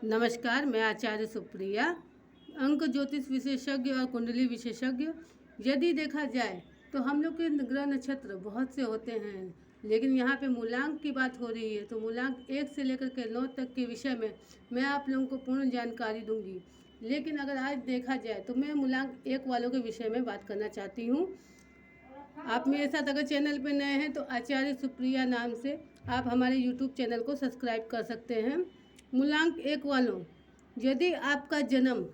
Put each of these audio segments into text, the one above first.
नमस्कार, मैं आचार्य सुप्रिया, अंक ज्योतिष विशेषज्ञ और कुंडली विशेषज्ञ। यदि देखा जाए तो हम लोग के ग्रह नक्षत्र बहुत से होते हैं, लेकिन यहाँ पे मूलांक की बात हो रही है तो मूलांक 1 से लेकर के 9 तक के विषय में मैं आप लोगों को पूर्ण जानकारी दूंगी। लेकिन अगर आज देखा जाए तो मैं मूलांक 1 वालों के विषय में बात करना चाहती हूँ। आप मेरे साथ अगर चैनल पर नए हैं तो आचार्य सुप्रिया नाम से आप हमारे यूट्यूब चैनल को सब्सक्राइब कर सकते हैं। मूलांक 1 वालों, यदि आपका जन्म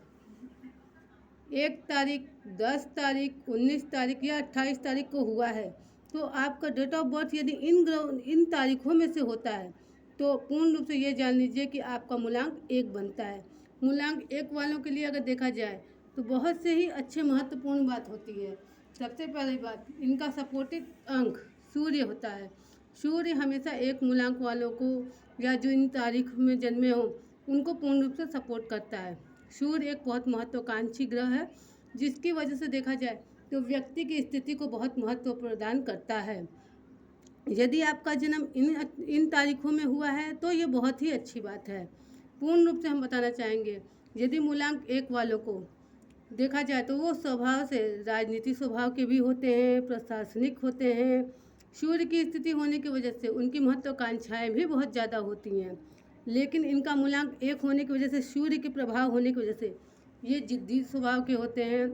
1 तारीख, 10 तारीख, 19 तारीख या 28 तारीख को हुआ है तो आपका डेट ऑफ बर्थ यदि इन तारीखों में से होता है तो पूर्ण रूप से ये जान लीजिए कि आपका मूलांक 1 बनता है। मूलांक 1 वालों के लिए अगर देखा जाए तो बहुत से ही अच्छे महत्वपूर्ण बात होती है। सबसे पहली बात, इनका सपोर्टिव अंक सूर्य होता है। सूर्य हमेशा 1 मूलांक वालों को या जो इन तारीख में जन्मे हो उनको पूर्ण रूप से सपोर्ट करता है। सूर्य एक बहुत महत्वाकांक्षी ग्रह है, जिसकी वजह से देखा जाए तो व्यक्ति की स्थिति को बहुत महत्व प्रदान करता है। यदि आपका जन्म इन तारीखों में हुआ है तो ये बहुत ही अच्छी बात है। पूर्ण रूप से हम बताना चाहेंगे, यदि मूलांक 1 वालों को देखा जाए तो वो स्वभाव से राजनीतिक स्वभाव के भी होते हैं, प्रशासनिक होते हैं। सूर्य की स्थिति होने की वजह से उनकी महत्वाकांक्षाएँ भी बहुत ज़्यादा होती हैं, लेकिन इनका मूलांक 1 होने की वजह से, सूर्य के प्रभाव होने की वजह से ये जिद्दी स्वभाव के होते हैं।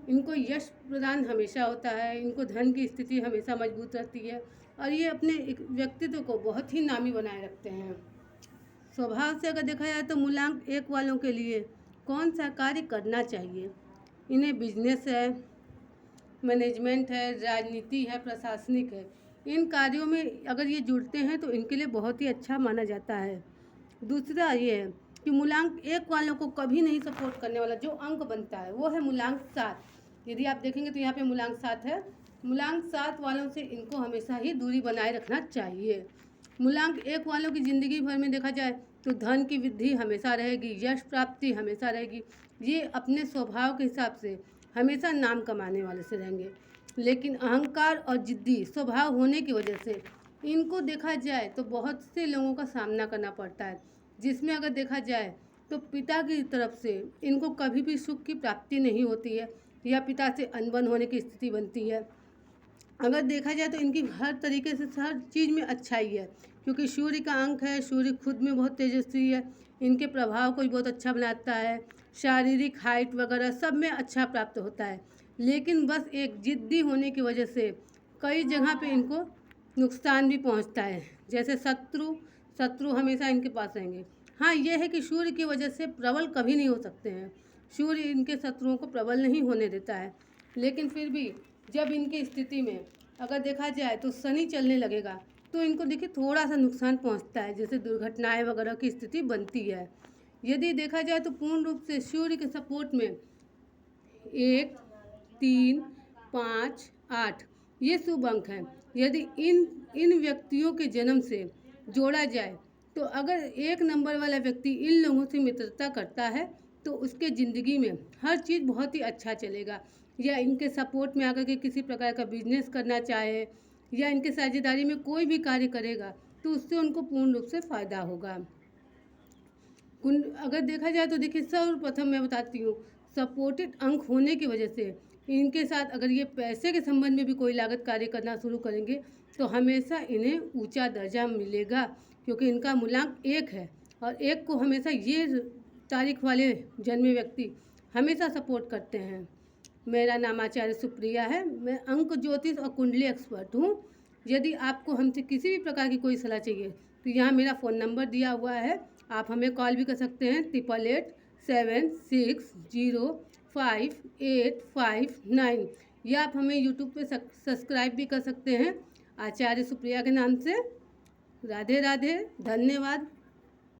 इनको यश प्रदान हमेशा होता है, इनको धन की स्थिति हमेशा मजबूत रहती है और ये अपने व्यक्तित्व को बहुत ही नामी बनाए रखते हैं। स्वभाव से अगर देखा जाए तो मूलांक 1 वालों के लिए कौन सा कार्य करना चाहिए? इन्हें बिजनेस है, मैनेजमेंट है, राजनीति है, प्रशासनिक है, इन कार्यों में अगर ये जुड़ते हैं तो इनके लिए बहुत ही अच्छा माना जाता है। दूसरा ये है कि मूलांक 1 वालों को कभी नहीं सपोर्ट करने वाला जो अंक बनता है वो है मूलांक 7। यदि आप देखेंगे तो यहाँ पे मूलांक 7 है। मूलांक 7 वालों से इनको हमेशा ही दूरी बनाए रखना चाहिए। मूलांक 1 वालों की ज़िंदगी भर में देखा जाए तो धन की वृद्धि हमेशा रहेगी, यश प्राप्ति हमेशा रहेगी। ये अपने स्वभाव के हिसाब से हमेशा नाम कमाने वाले से रहेंगे, लेकिन अहंकार और जिद्दी स्वभाव होने की वजह से इनको देखा जाए तो बहुत से लोगों का सामना करना पड़ता है, जिसमें अगर देखा जाए तो पिता की तरफ से इनको कभी भी सुख की प्राप्ति नहीं होती है या पिता से अनबन होने की स्थिति बनती है। अगर देखा जाए तो इनकी हर तरीके से हर चीज़ में अच्छाई है, क्योंकि सूर्य का अंक है, सूर्य खुद में बहुत तेजस्वी है, इनके प्रभाव को भी बहुत अच्छा बनाता है, शारीरिक हाइट वगैरह सब में अच्छा प्राप्त होता है। लेकिन बस एक जिद्दी होने की वजह से कई जगह पे इनको नुकसान भी पहुंचता है, जैसे शत्रु हमेशा इनके पास रहेंगे। हाँ, यह है कि सूर्य की वजह से प्रबल कभी नहीं हो सकते हैं, सूर्य इनके शत्रुओं को प्रबल नहीं होने देता है। लेकिन फिर भी जब इनकी स्थिति में अगर देखा जाए तो शनि चलने लगेगा तो इनको देखिए थोड़ा सा नुकसान पहुंचता है, जैसे दुर्घटनाएं वगैरह की स्थिति बनती है। यदि देखा जाए तो पूर्ण रूप से सूर्य के सपोर्ट में 1, 3, 5, 8 ये शुभ अंक हैं। यदि इन व्यक्तियों के जन्म से जोड़ा जाए तो अगर 1 नंबर वाला व्यक्ति इन लोगों से मित्रता करता है तो उसके ज़िंदगी में हर चीज़ बहुत ही अच्छा चलेगा, या इनके सपोर्ट में आकर के किसी प्रकार का बिजनेस करना चाहे या इनके साझेदारी में कोई भी कार्य करेगा तो उससे उनको पूर्ण रूप से फ़ायदा होगा। अगर देखा जाए तो देखिए, सर्वप्रथम मैं बताती हूँ, सपोर्टेड अंक होने की वजह से इनके साथ अगर ये पैसे के संबंध में भी कोई लागत कार्य करना शुरू करेंगे तो हमेशा इन्हें ऊंचा दर्जा मिलेगा, क्योंकि इनका मूलांक 1 है और 1 को हमेशा ये तारीख वाले जन्मे व्यक्ति हमेशा सपोर्ट करते हैं। मेरा नाम आचार्य सुप्रिया है, मैं अंक ज्योतिष और कुंडली एक्सपर्ट हूँ। यदि आपको हमसे किसी भी प्रकार की कोई सलाह चाहिए तो यहाँ मेरा फ़ोन नंबर दिया हुआ है, आप हमें कॉल भी कर सकते हैं 8887605859, या आप हमें यूट्यूब पे सब्सक्राइब भी कर सकते हैं आचार्य सुप्रिया के नाम से। राधे राधे, धन्यवाद।